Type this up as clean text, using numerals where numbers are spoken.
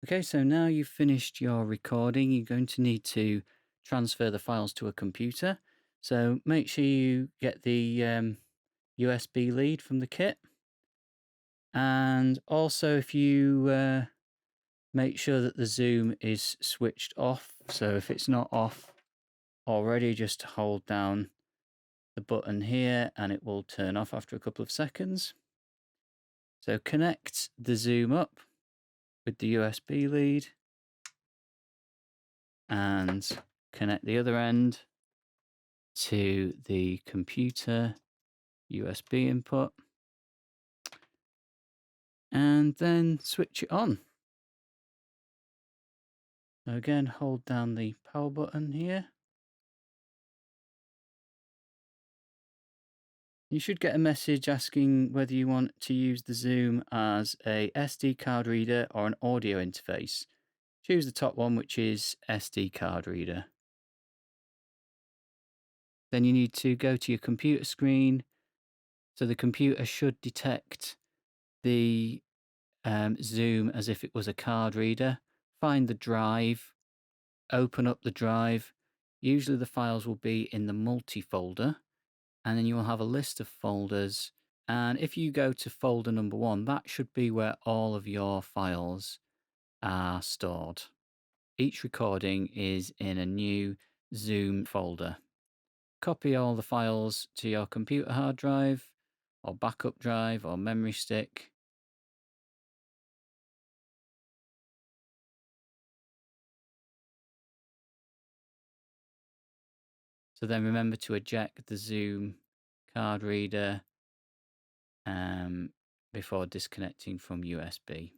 Okay, so now you've finished your recording, you're going to need to transfer the files to a computer. So make sure you get the USB lead from the kit. And also if you make sure that the zoom is switched off. So if it's not off already, just hold down the button here and it will turn off after a couple of seconds. So connect the zoom up with the USB lead and connect the other end to the computer USB input and then switch it on. Again, hold down the power button here. You should get a message asking whether you want to use the Zoom as a SD card reader or an audio interface. Choose the top one, which is SD card reader. Then you need to go to your computer screen. So the computer should detect the Zoom as if it was a card reader. Find the drive, open up the drive. Usually the files will be in the multi-folder, and then you will have a list of folders. And if you go to folder number 1, that should be where all of your files are stored. Each recording is in a new Zoom folder. Copy all the files to your computer hard drive, or backup drive, or memory stick. So then remember to eject the Zoom card reader before disconnecting from USB.